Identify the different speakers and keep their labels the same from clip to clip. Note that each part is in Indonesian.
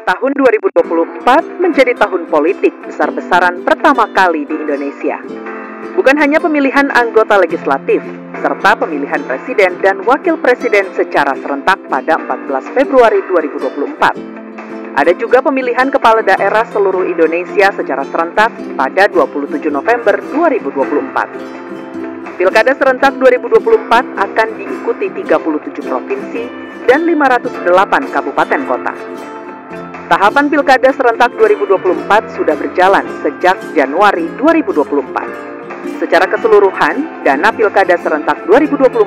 Speaker 1: Tahun 2024 menjadi tahun politik besar-besaran pertama kali di Indonesia. Bukan hanya pemilihan anggota legislatif, serta pemilihan presiden dan wakil presiden secara serentak pada 14 Februari 2024. Ada juga pemilihan kepala daerah seluruh Indonesia secara serentak pada 27 November 2024. Pilkada serentak 2024 akan diikuti 37 provinsi dan 508 kabupaten kota. Tahapan Pilkada serentak 2024 sudah berjalan sejak Januari 2024. Secara keseluruhan, dana Pilkada serentak 2024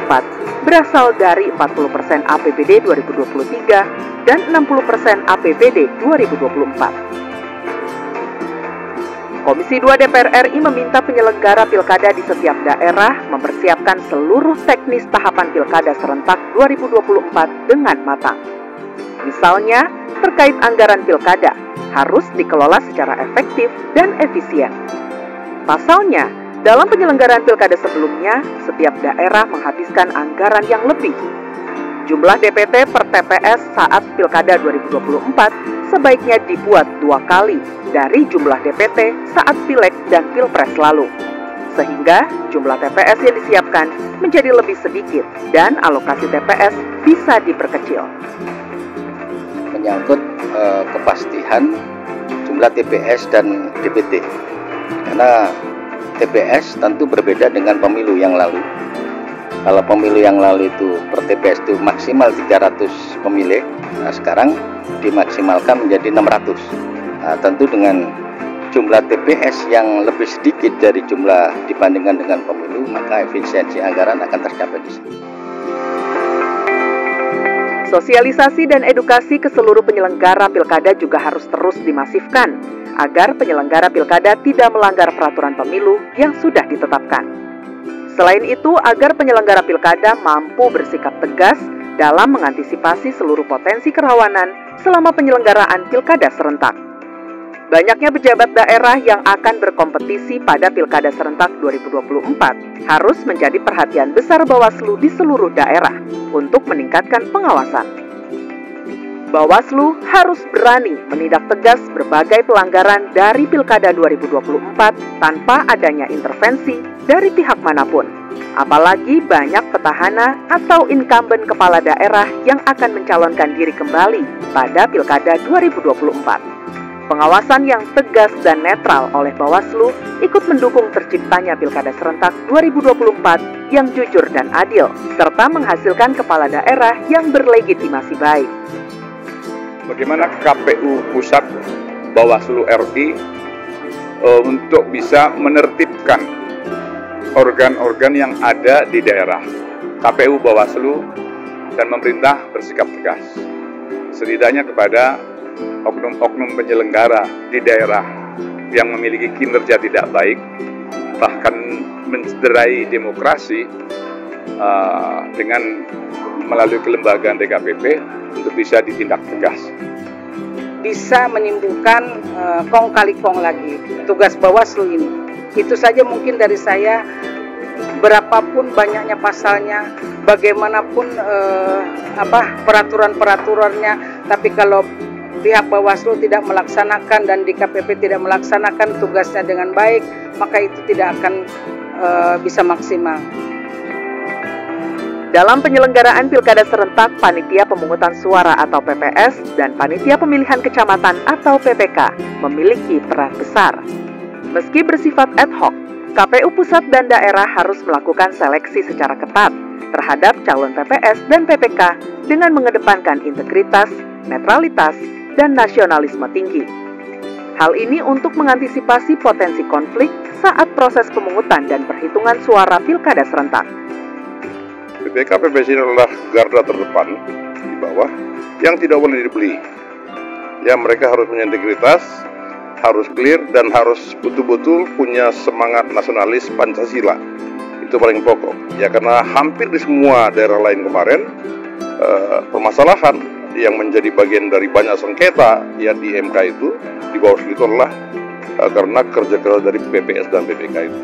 Speaker 1: berasal dari 40% APBD 2023 dan 60% APBD 2024. Komisi 2 DPR RI meminta penyelenggara pilkada di setiap daerah mempersiapkan seluruh teknis tahapan Pilkada serentak 2024 dengan matang. Misalnya, terkait anggaran pilkada harus dikelola secara efektif dan efisien. Pasalnya, dalam penyelenggaraan pilkada sebelumnya, setiap daerah menghabiskan anggaran yang lebih. Jumlah DPT per TPS saat Pilkada 2024 sebaiknya dibuat 2 kali dari jumlah DPT saat Pileg dan Pilpres lalu, sehingga jumlah TPS yang disiapkan menjadi lebih sedikit dan alokasi TPS bisa diperkecil.
Speaker 2: Menyangkut kepastian jumlah TPS dan DPT, karena TPS tentu berbeda dengan pemilu yang lalu. Kalau pemilu yang lalu itu per TPS itu maksimal 300 pemilih, nah sekarang dimaksimalkan menjadi 600. Nah, tentu dengan jumlah TPS yang lebih sedikit dari jumlah dibandingkan dengan pemilu, maka efisiensi anggaran akan tercapai di sini.
Speaker 1: Sosialisasi dan edukasi ke seluruh penyelenggara pilkada juga harus terus dimasifkan agar penyelenggara pilkada tidak melanggar peraturan pemilu yang sudah ditetapkan. Selain itu, agar penyelenggara pilkada mampu bersikap tegas dalam mengantisipasi seluruh potensi kerawanan selama penyelenggaraan pilkada serentak. Banyaknya pejabat daerah yang akan berkompetisi pada Pilkada serentak 2024 harus menjadi perhatian besar Bawaslu di seluruh daerah untuk meningkatkan pengawasan. Bawaslu harus berani menindak tegas berbagai pelanggaran dari Pilkada 2024 tanpa adanya intervensi dari pihak manapun. Apalagi banyak petahana atau incumbent kepala daerah yang akan mencalonkan diri kembali pada Pilkada 2024. Pengawasan yang tegas dan netral oleh Bawaslu ikut mendukung terciptanya Pilkada serentak 2024 yang jujur dan adil, serta menghasilkan kepala daerah yang berlegitimasi baik.
Speaker 3: Bagaimana KPU Pusat, Bawaslu RI untuk bisa menertibkan organ-organ yang ada di daerah. KPU, Bawaslu, dan pemerintah bersikap tegas, setidaknya kepada oknum-oknum penyelenggara di daerah yang memiliki kinerja tidak baik, bahkan mencederai demokrasi dengan melalui kelembagaan DKPP untuk bisa ditindak tegas.
Speaker 4: Bisa menimbulkan kong kali kong lagi tugas Bawaslu ini. Itu saja mungkin dari saya. Berapapun banyaknya pasalnya, bagaimanapun peraturan-peraturannya, tapi kalau pihak Bawaslu tidak melaksanakan dan DKPP tidak melaksanakan tugasnya dengan baik, maka itu tidak akan bisa maksimal.
Speaker 1: Dalam penyelenggaraan Pilkada serentak, Panitia Pemungutan Suara atau PPS dan Panitia Pemilihan Kecamatan atau PPK memiliki peran besar. Meski bersifat ad hoc, KPU pusat dan daerah harus melakukan seleksi secara ketat terhadap calon PPS dan PPK dengan mengedepankan integritas, netralitas, dan nasionalisme tinggi. Hal ini untuk mengantisipasi potensi konflik saat proses pemungutan dan perhitungan suara Pilkada serentak.
Speaker 5: PPK PPS ini adalah garda terdepan di bawah yang tidak boleh dibeli. Ya, mereka harus punya integritas, harus clear, dan harus betul-betul punya semangat nasionalis Pancasila. Itu paling pokok. Ya, karena hampir di semua daerah lain kemarin permasalahan yang menjadi bagian dari banyak sengketa ya di MK itu, di Bawaslu itu adalah karena kerja keras dari PPS dan PPK itu.